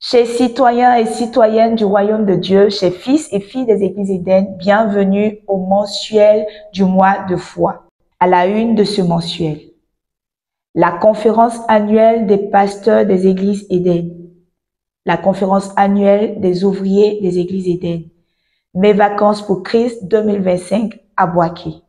Chers citoyens et citoyennes du royaume de Dieu, chers fils et filles des églises Éden, bienvenue au mensuel du mois de foi. À la une de ce mensuel, la conférence annuelle des pasteurs des églises Éden, la conférence annuelle des ouvriers des églises Éden, mes vacances pour Christ 2025 à Boaké.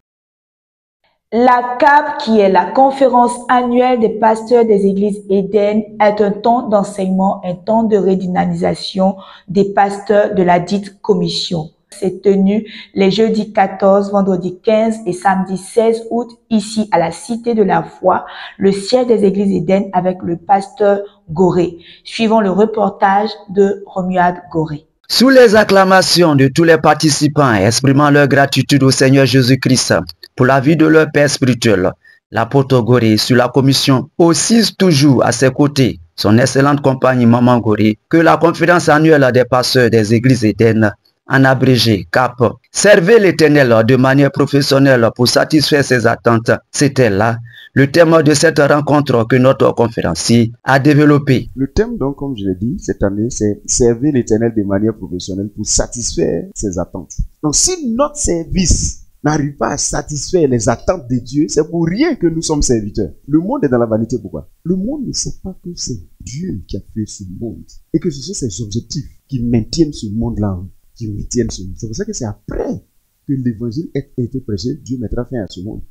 La CAP, qui est la conférence annuelle des pasteurs des églises Éden, est un temps d'enseignement, un temps de redynamisation des pasteurs de la dite commission. C'est tenu les jeudis 14, vendredi 15 et samedi 16 août, ici à la Cité de la Foi, le siège des églises Éden avec le pasteur Goré. Suivons le reportage de Romuald Goré. Sous les acclamations de tous les participants exprimant leur gratitude au Seigneur Jésus-Christ pour la vie de leur père spirituel, l'apôtre Goré sur la commission aussi toujours à ses côtés son excellente compagne Maman Goré que la conférence annuelle des pasteurs des églises Éden, en abrégé CAP, servez l'Éternel de manière professionnelle pour satisfaire ses attentes. C'était là le thème de cette rencontre que notre conférencier a développé. Le thème, donc, comme je l'ai dit, cette année, c'est servir l'Éternel de manière professionnelle pour satisfaire ses attentes. Donc, si notre service n'arrive pas à satisfaire les attentes de Dieu, c'est pour rien que nous sommes serviteurs. Le monde est dans la vanité. Pourquoi? Le monde ne sait pas que c'est Dieu qui a fait ce monde et que ce sont ses objectifs qui maintiennent ce monde-là, qui maintiennent ce monde. C'est pour ça que c'est après que l'évangile a été prêché, Dieu mettra fin à ce monde.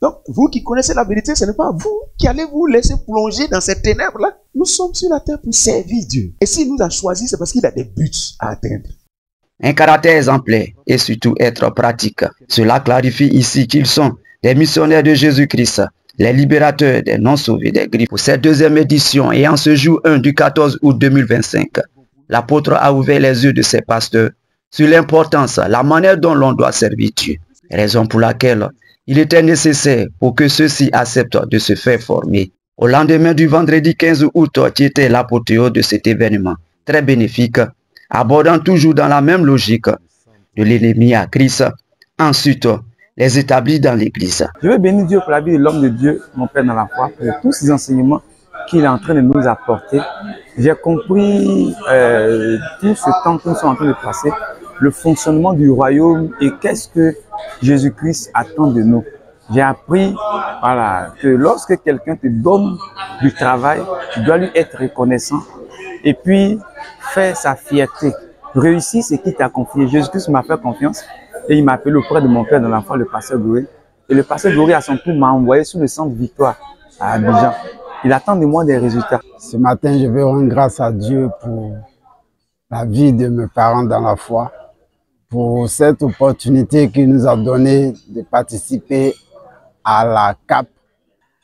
Donc, vous qui connaissez la vérité, ce n'est pas vous qui allez vous laisser plonger dans ces ténèbres-là. Nous sommes sur la terre pour servir Dieu. Et s'il nous a choisis, c'est parce qu'il a des buts à atteindre. Un caractère exemplaire et surtout être pratique. Cela clarifie ici qu'ils sont des missionnaires de Jésus-Christ, les libérateurs des non-sauvés des griffes. Pour cette deuxième édition et en ce jour 1 du 14 août 2025, l'apôtre a ouvert les yeux de ses pasteurs sur l'importance, la manière dont l'on doit servir Dieu. Raison pour laquelle il était nécessaire pour que ceux-ci acceptent de se faire former. Au lendemain du vendredi 15 août, qui était l'apothéose de cet événement, très bénéfique, abordant toujours dans la même logique de l'ennemi à Christ, ensuite les établis dans l'église. Je veux bénir Dieu pour la vie de l'homme de Dieu, mon Père dans la foi, pour tous ces enseignements qu'il est en train de nous apporter. J'ai compris tout ce temps que nous sommes en train de passer, le fonctionnement du royaume et qu'est-ce que Jésus-Christ attend de nous. J'ai appris que lorsque quelqu'un te donne du travail, tu dois lui être reconnaissant et puis faire sa fierté. Réussir ce qu'il t'a confié. Jésus-Christ m'a fait confiance et il m'a appelé auprès de mon Père dans l'enfant, le pasteur Goré. Et le pasteur Goré, à son tour, m'a envoyé sur le centre Victoire à Abidjan. Il attend de moi des résultats. Ce matin, je veux rendre grâce à Dieu pour la vie de mes parents dans la foi, pour cette opportunité qu'il nous a donnée de participer à la CAP.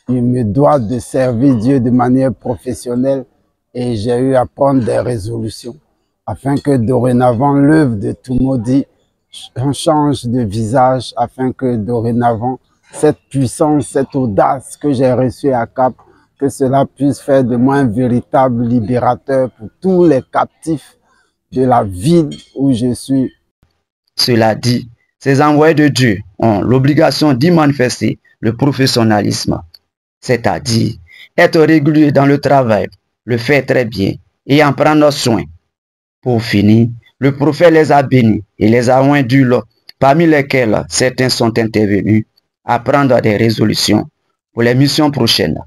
Il me doit de servir Dieu de manière professionnelle et j'ai eu à prendre des résolutions afin que dorénavant l'œuvre de tout maudit change de visage, afin que dorénavant cette puissance, cette audace que j'ai reçue à CAP, que cela puisse faire de moi un véritable libérateur pour tous les captifs de la ville où je suis. Cela dit, ces envoyés de Dieu ont l'obligation d'y manifester le professionnalisme, c'est-à-dire être réguliers dans le travail, le faire très bien et en prendre soin. Pour finir, le prophète les a bénis et les a oints d'huile, parmi lesquels certains sont intervenus à prendre des résolutions pour les missions prochaines.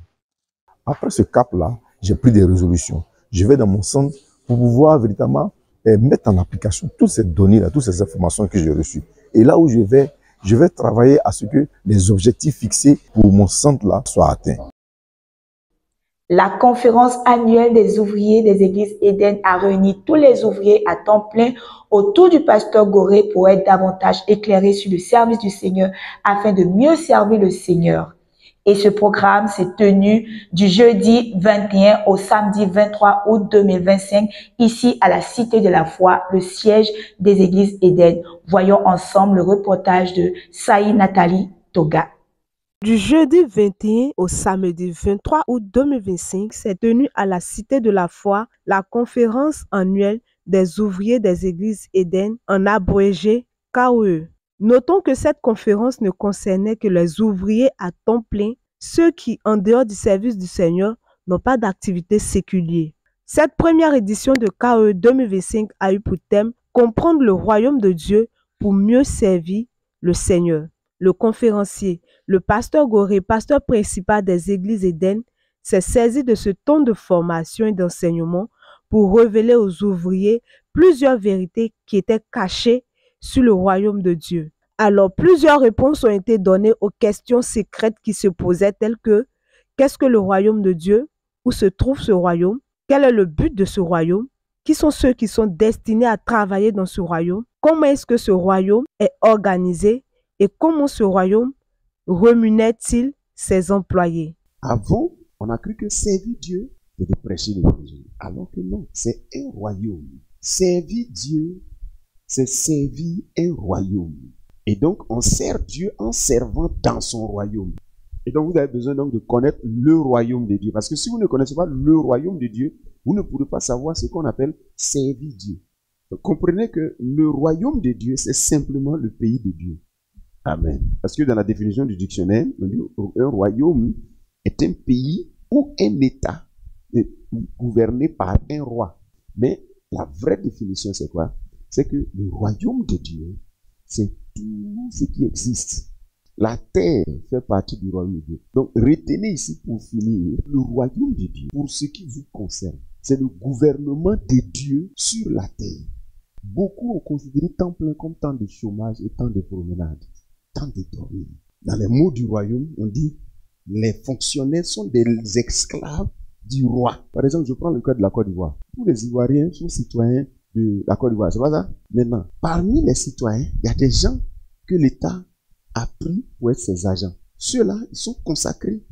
Après ce cap-là, j'ai pris des résolutions. Je vais dans mon centre pour pouvoir véritablement mettre en application toutes ces données-là, toutes ces informations que j'ai reçues. Et là où je vais travailler à ce que les objectifs fixés pour mon centre-là soient atteints. La conférence annuelle des ouvriers des églises Éden a réuni tous les ouvriers à temps plein autour du pasteur Goré pour être davantage éclairés sur le service du Seigneur afin de mieux servir le Seigneur. Et ce programme s'est tenu du jeudi 21 au samedi 23 août 2025, ici à la Cité de la Foi, le siège des églises Éden. Voyons ensemble le reportage de Saï Nathalie Toga. Du jeudi 21 au samedi 23 août 2025, s'est tenue à la Cité de la Foi la conférence annuelle des ouvriers des églises Éden, en abrégé KOE. Notons que cette conférence ne concernait que les ouvriers à temps plein, ceux qui, en dehors du service du Seigneur, n'ont pas d'activité séculière. Cette première édition de KE 2025 a eu pour thème « Comprendre le royaume de Dieu pour mieux servir le Seigneur ». Le conférencier, le pasteur Goré, pasteur principal des églises Éden, s'est saisi de ce temps de formation et d'enseignement pour révéler aux ouvriers plusieurs vérités qui étaient cachées sur le royaume de Dieu. Alors, plusieurs réponses ont été données aux questions secrètes qui se posaient telles que « Qu'est-ce que le royaume de Dieu? Où se trouve ce royaume? Quel est le but de ce royaume? Qui sont ceux qui sont destinés à travailler dans ce royaume? Comment est-ce que ce royaume est organisé? Et comment ce royaume rémunère-t-il ses employés? » Avant, on a cru que servir Dieu, c'était prêcher l'évangile. Alors que non, c'est un royaume. Servir Dieu, c'est servir un royaume. Et donc, on sert Dieu en servant dans son royaume. Et donc, vous avez besoin donc de connaître le royaume de Dieu. Parce que si vous ne connaissez pas le royaume de Dieu, vous ne pourrez pas savoir ce qu'on appelle servir Dieu. Donc, comprenez que le royaume de Dieu, c'est simplement le pays de Dieu. Amen. Parce que dans la définition du dictionnaire, on dit un royaume est un pays ou un État gouverné par un roi. Mais la vraie définition, c'est quoi? C'est que le royaume de Dieu, c'est tout ce qui existe. La terre fait partie du royaume de Dieu. Donc, retenez ici pour finir, le royaume de Dieu, pour ce qui vous concerne, c'est le gouvernement de Dieu sur la terre. Beaucoup ont considéré temps plein comme temps de chômage et temps de promenade, temps de dormir. Dans les mots du royaume, on dit les fonctionnaires sont des esclaves du roi. Par exemple, je prends le cas de la Côte d'Ivoire. Tous les Ivoiriens sont citoyens de la Côte d'Ivoire, c'est pas ça? Maintenant, parmi les citoyens, il y a des gens que l'État a pris pour être ses agents. Ceux-là, ils sont consacrés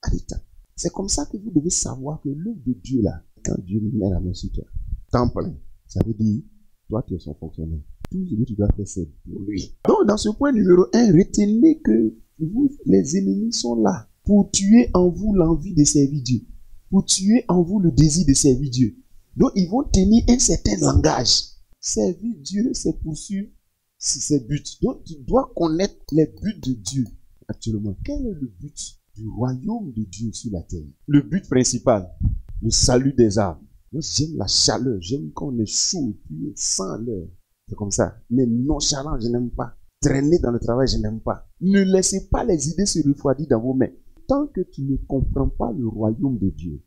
à l'État. C'est comme ça que vous devez savoir que l'œuvre de Dieu, là, quand Dieu met la main sur toi, temps plein, ça veut dire, toi, tu es son fonctionnaire. Tout ce que tu dois faire, c'est pour lui. Donc, dans ce point numéro 1, retenez que vous, les ennemis sont là pour tuer en vous l'envie de servir Dieu, pour tuer en vous le désir de servir Dieu. Donc, ils vont tenir un certain langage. Servir Dieu, c'est poursuivre ses buts. Donc, tu dois connaître les buts de Dieu actuellement. Quel est le but du royaume de Dieu sur la terre? Le but principal, le salut des âmes. Moi, j'aime la chaleur, j'aime quand on est chaud et puis sans l'heure. C'est comme ça. Mais nonchalant, je n'aime pas. Traîner dans le travail, je n'aime pas. Ne laissez pas les idées se refroidir dans vos mains. Tant que tu ne comprends pas le royaume de Dieu,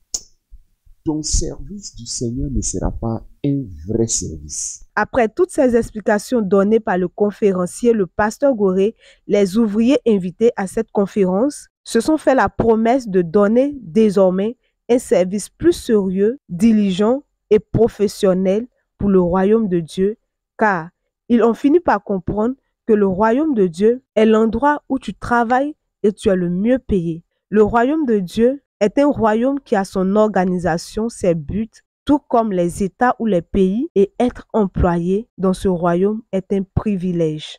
ton service du Seigneur ne sera pas un vrai service. Après toutes ces explications données par le conférencier, le pasteur Goré, les ouvriers invités à cette conférence se sont fait la promesse de donner désormais un service plus sérieux, diligent et professionnel pour le royaume de Dieu, car ils ont fini par comprendre que le royaume de Dieu est l'endroit où tu travailles et tu es le mieux payé. Le royaume de Dieu est un royaume qui a son organisation, ses buts, tout comme les États ou les pays, et être employé dans ce royaume est un privilège.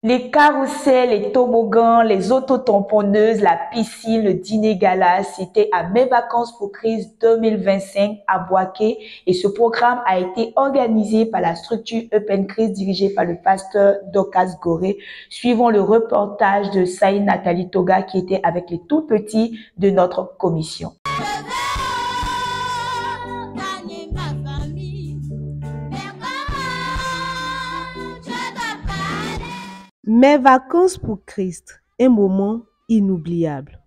Les carrousels, les toboggans, les autotamponneuses, la piscine, le dîner gala, c'était à Mes Vacances pour Christ 2025 à Boaké et ce programme a été organisé par la structure Open Christ dirigée par le pasteur Dorcas Goré. Suivons le reportage de Saïd Nathalie Toga qui était avec les tout petits de notre commission. Mes vacances pour Christ, un moment inoubliable.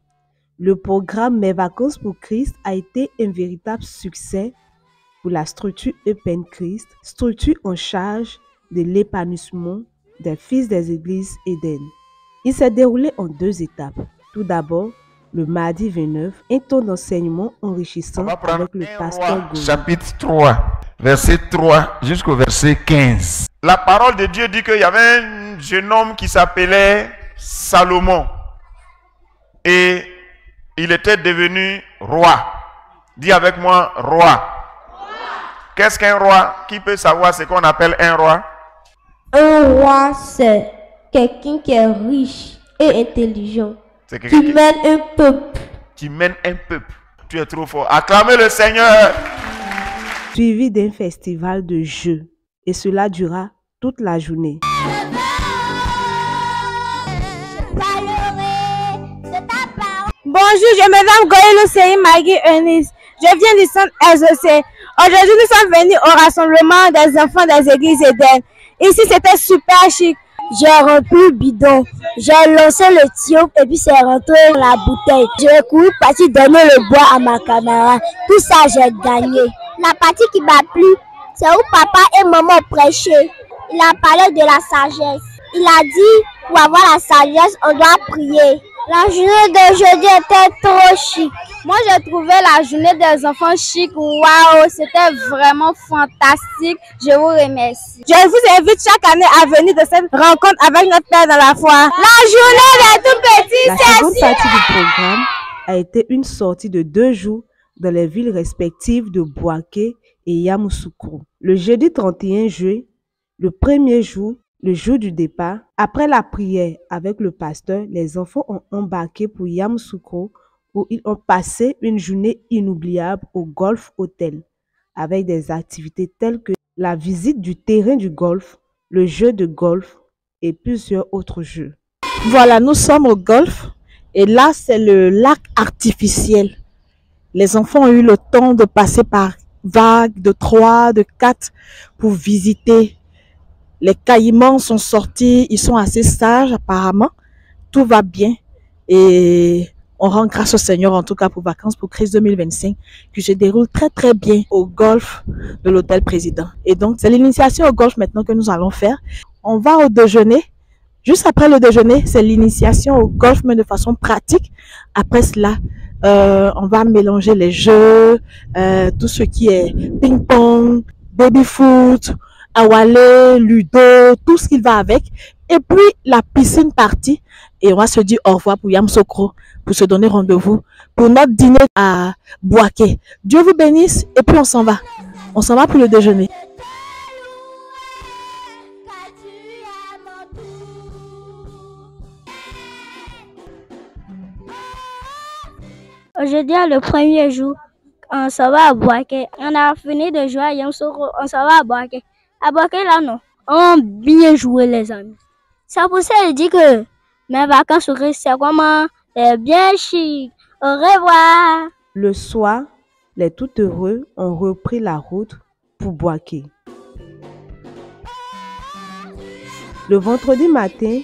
Le programme Mes vacances pour Christ a été un véritable succès pour la structure Open Christ, structure en charge de l'épanouissement des fils des églises Éden. Il s'est déroulé en 2 étapes. Tout d'abord, le mardi 29, un temps d'enseignement enrichissant avec le pasteur Goré. Chapitre 3, verset 3 jusqu'au verset 15. La parole de Dieu dit qu'il y avait un jeune homme qui s'appelait Salomon. Et il était devenu roi. Dis avec moi, roi. Qu'est-ce qu'un roi? Qui peut savoir ce qu'on appelle un roi? Un roi, c'est quelqu'un qui est riche et intelligent. Qui mène un peuple. Tu mènes un peuple. Tu es trop fort. Acclamez le Seigneur. Suivi d'un festival de jeux. Et cela dura toute la journée. Bonjour, je m'appelle Goyelo Sey Maggie Eunice. Je viens du centre SEC. Aujourd'hui, nous sommes venus au rassemblement des enfants des églises Eden. Ici, c'était super chic. J'ai rempli le bidon, j'ai lancé le tuyau et puis c'est rentré dans la bouteille. J'ai couru partir donner le bois à ma camarade. Tout ça, j'ai gagné. La partie qui m'a plu, c'est où papa et maman prêchaient. Il a parlé de la sagesse. Il a dit, pour avoir la sagesse, on doit prier. La journée d'aujourd'hui était trop chic. Moi, j'ai trouvé la journée des enfants chic. Waouh, c'était vraiment fantastique. Je vous remercie. Je vous invite chaque année à venir de cette rencontre avec notre Père dans la foi. La journée des tout petits, La seconde partie du programme a été une sortie de 2 jours dans les villes respectives de Bouaké et Yamoussoukro. Le jeudi 31 juillet, le premier jour, le jour du départ, après la prière avec le pasteur, les enfants ont embarqué pour Yamoussoukro où ils ont passé une journée inoubliable au Golf Hotel avec des activités telles que la visite du terrain du golf, le jeu de golf et plusieurs autres jeux. Voilà, nous sommes au golf et là c'est le lac artificiel. Les enfants ont eu le temps de passer par vagues de 3, de 4 pour visiter. Les caïmans sont sortis, ils sont assez sages apparemment. Tout va bien et on rend grâce au Seigneur en tout cas pour Vacances pour Christ 2025 qui se déroule très très bien au golf de l'Hôtel Président. Et donc c'est l'initiation au golf maintenant que nous allons faire. On va au déjeuner. Juste après le déjeuner, c'est l'initiation au golf mais de façon pratique. Après cela, on va mélanger les jeux, tout ce qui est ping-pong, baby-foot, awalé, ludo, tout ce qui va avec. Et puis la piscine partie. Et on va se dire au revoir pour Yamoussoukro, pour se donner rendez-vous pour notre dîner à Bouaké. Dieu vous bénisse et puis on s'en va. On s'en va pour le déjeuner. Aujourd'hui, le premier jour, on s'en va à Bouaké. On a fini de jouer à Yamoussoukro, on s'en va à Bouaké. À Bouaké, là, non. On a bien joué, les amis. C'est pour ça que je dis que mes vacances au Christ, c'est comment? C'est bien chic. Au revoir. Le soir, les tout heureux ont repris la route pour Bouaké. Le vendredi matin,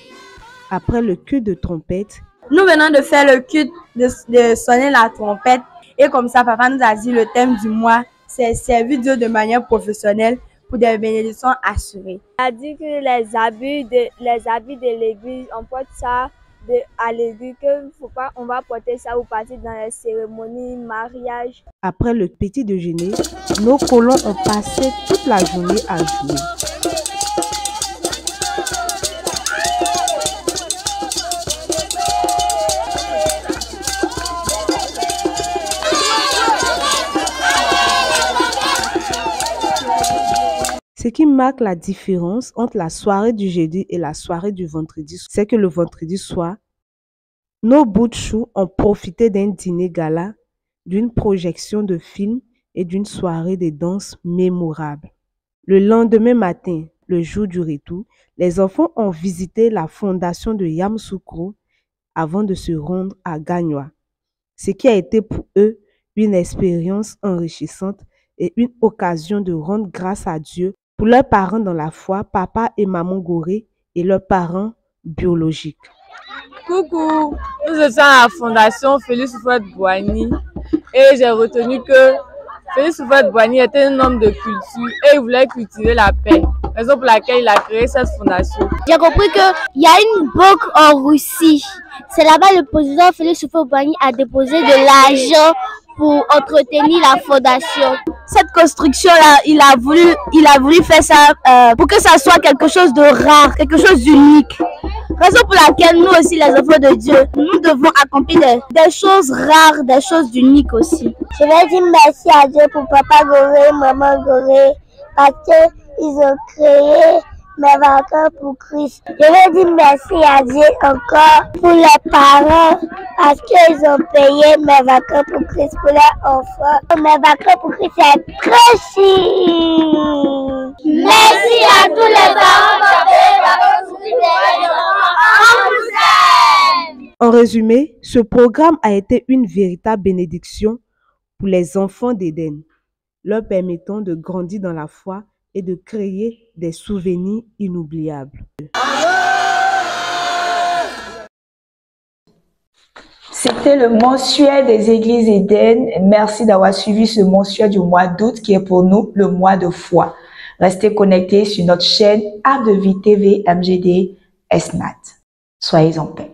après le culte de trompette, nous venons de faire le culte de sonner la trompette. Et comme ça, papa nous a dit le thème du mois, c'est servir Dieu de manière professionnelle pour des bénédictions assurées. Il a dit que les habits de l'église, on porte ça à l'église, on va porter ça au partir dans les cérémonies, mariage. Après le petit déjeuner, nos colons ont passé toute la journée à jouer. Ce qui marque la différence entre la soirée du jeudi et la soirée du vendredi, c'est que le vendredi soir, nos bouts de chou ont profité d'un dîner gala, d'une projection de films et d'une soirée de danse mémorable. Le lendemain matin, le jour du retour, les enfants ont visité la fondation de Yamoussoukro avant de se rendre à Gagnoa, ce qui a été pour eux une expérience enrichissante et une occasion de rendre grâce à Dieu pour leurs parents dans la foi, papa et maman Gorée, et leurs parents biologiques. Coucou, nous sommes à la fondation Félix Houphouët-Boigny et j'ai retenu que Félix Houphouët-Boigny était un homme de culture et il voulait cultiver la paix, raison pour laquelle il a créé cette fondation. J'ai compris qu'il y a une banque en Russie. C'est là-bas le président Félix Houphouët-Boigny a déposé de l'argent pour entretenir la fondation. Cette construction-là, il a voulu faire ça pour que ça soit quelque chose de rare, quelque chose d'unique. Raison pour laquelle nous aussi, les enfants de Dieu, nous devons accomplir des choses rares, des choses uniques aussi. Je vais dire merci à Dieu pour papa Gorée, maman Gorée, parce qu'ils ont créé mes vacances pour Christ. Je vais dire merci à Dieu encore pour les parents parce qu'ils ont payé mes vacances pour Christ pour les enfants. Mes vacances pour Christ, c'est très chic. Merci à tous les parents qui ont payé mes vacances pour Christ. En résumé, ce programme a été une véritable bénédiction pour les enfants d'Éden, leur permettant de grandir dans la foi et de créer des souvenirs inoubliables. C'était le mensuel des églises Éden. Merci d'avoir suivi ce mensuel du mois d'août qui est pour nous le mois de foi. Restez connectés sur notre chaîne Arbre de Vie TV MGD SNAT. Soyez en paix.